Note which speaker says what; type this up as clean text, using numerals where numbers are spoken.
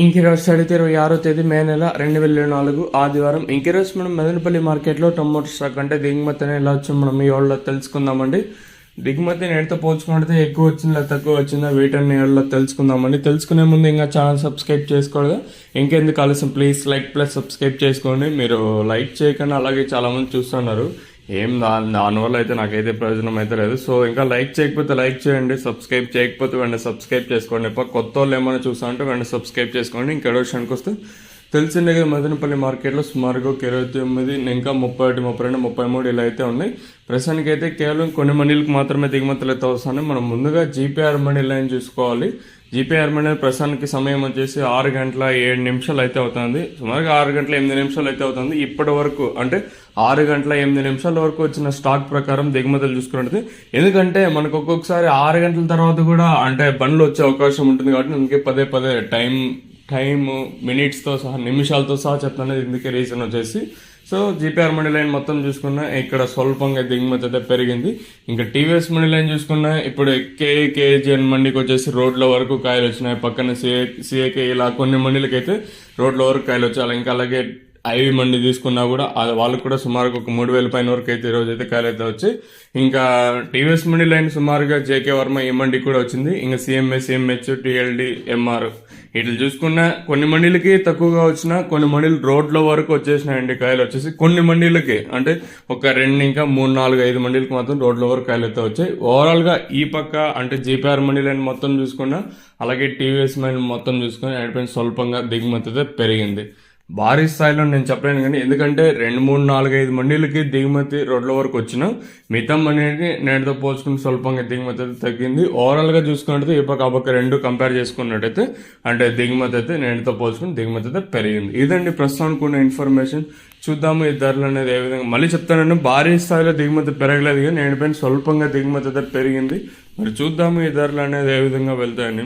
Speaker 1: ఇంకిరోజు అడిగితే 26వ తేదీ మే నెల 2024 ఆదివారం. ఇంకిరోజు మనం మదనపల్లి మార్కెట్లో టొమాటో స్టాక్ అంటే దిగుమతి ఎలా వచ్చింది మనం ఈ వాళ్ళలో తెలుసుకుందామండి. దిగుమతి నేటితో పోల్చుకుంటే ఎక్కువ వచ్చిందా తక్కువ వచ్చిందా వీటన్ని వాళ్ళలో తెలుసుకుందామండి. తెలుసుకునే ముందు ఇంకా ఛానల్ సబ్స్క్రైబ్ చేసుకోలేదు, ఇంకెందుకు ఆలస్యం ప్లీజ్ లైక్ ప్లస్ సబ్స్క్రైబ్ చేసుకోండి. మీరు లైక్ చేయకుండా అలాగే చాలామంది చూస్తున్నారు, దానివల్ల అయితే నాకైతే ప్రయోజనం అయితే లేదు. సో ఇంకా లైక్ చేయకపోతే లైక్ చేయండి, సబ్స్క్రైబ్ చేయకపోతే వెంటనే సబ్స్క్రైబ్ చేసుకోండి. కొత్త వాళ్ళు ఏమైనా చూసా అంటే వెంటనే సబ్స్క్రైబ్ చేసుకోండి. ఇంకా విషయానికి వస్తే తెలిసిందే కదా, మదనపల్లి మార్కెట్లో సుమారుగా 29, ఇంకా 31, 32, 33 ఇలా అయితే ఉన్నాయి. ప్రస్తుతానికి అయితే కేవలం కొన్ని మండీలకు మాత్రమే దిగుమతులు అయితే వస్తున్నాయి. మనం ముందుగా జీపీఆర్ మండీ లైన్ చూసుకోవాలి. జీపీఆర్ మండీ ప్రస్తుతానికి సమయం వచ్చేసి 6 గంటల 7 నిమిషాలు అయితే అవుతుంది. సుమారుగా 6 గంటల 8 నిమిషాలు అయితే అవుతుంది. ఇప్పటి వరకు అంటే 6 గంటల 8 నిమిషాల వరకు వచ్చిన స్టాక్ ప్రకారం దిగుమతులు చూసుకున్నట్టు, ఎందుకంటే మనకు ఒక్కొక్కసారి 6 గంటల తర్వాత కూడా అంటే బండ్లు వచ్చే అవకాశం ఉంటుంది. కాబట్టి ఇంకే పదే పదే టైం మినిట్స్తో సహా నిమిషాలతో సహా చెప్తాను. ఇందుకే రీజన్ వచ్చేసి సో జీపీఆర్ మండీ లైన్ మొత్తం చూసుకున్నా ఇక్కడ స్వల్పంగా దిగుమతి అయితే పెరిగింది. ఇంకా టీవీఎస్ మండీ లైన్ చూసుకున్నా ఇప్పుడు కేజీఎన్ మండీకి వచ్చేసి రోడ్ల వరకు కాయలు వచ్చినాయి. పక్కన సిఏకే ఇలా కొన్ని మండీలకి అయితే రోడ్ల వరకు కాయలు వచ్చాయి. ఇంకా అలాగే ఐవి మండి తీసుకున్నా కూడా వాళ్ళకు కూడా సుమారుగా ఒక 3,000 పైన వరకు అయితే ఈరోజు అయితే కాయలు అయితే వచ్చాయి. ఇంకా టీవీఎస్ మండీ లైన్ సుమారుగా జేకే వర్మ ఈ మండి కూడా వచ్చింది. ఇంకా సిఎంఏ, సిఎంహెచ్, టీఎల్డి, ఎంఆర్ ఇట్లా చూసుకున్నా కొన్ని మండీలకి తక్కువగా వచ్చినా కొన్ని మండీలు రోడ్ల వరకు వచ్చేసినాయండి కాయలు వచ్చేసి. కొన్ని మండీలకి అంటే ఒక 2, ఇంకా 3, 4, 5 మండీలకి మాత్రం రోడ్ల వరకు కాయలు అయితే వచ్చాయి. ఓవరాల్ గా ఈ పక్క అంటే జీపీఆర్ మండీ లైన్ మొత్తం చూసుకున్నా అలాగే టీవీఎస్ మండీ మొత్తం చూసుకుని అయిపోయిన స్వల్పంగా దిగుమతి అయితే పెరిగింది. భారీ స్థాయిలో నేను చెప్పలేను కానీ, ఎందుకంటే 2, 3, 4, 5 మండీలకి దిగుమతి రోడ్ల వరకు వచ్చిన మిగతా మండీకి నేటితో పోల్చుకుని స్వల్పంగా దిగుమతి అయితే తగ్గింది. ఓవరాల్ గా చూసుకున్నట్టయితే ఈ పక్క ఆ పక్క రెండు కంపేర్ చేసుకున్నట్టయితే అంటే దిగుమతి అయితే నేటితో పోల్చుకుని దిగుమతి అయితే పెరిగింది. ఇదండి ప్రస్తుతానికి ఉన్న ఇన్ఫర్మేషన్. చూద్దాము ఈ ధరలు అనేది ఏ విధంగా. మళ్ళీ చెప్తానండి, భారీ స్థాయిలో దిగుమతి పెరగలేదు కానీ నేటిపైన స్వల్పంగా దిగుమతి అయితే పెరిగింది. మరి చూద్దాము ఈ ధరలు అనేది ఏ విధంగా వెళ్తాయని.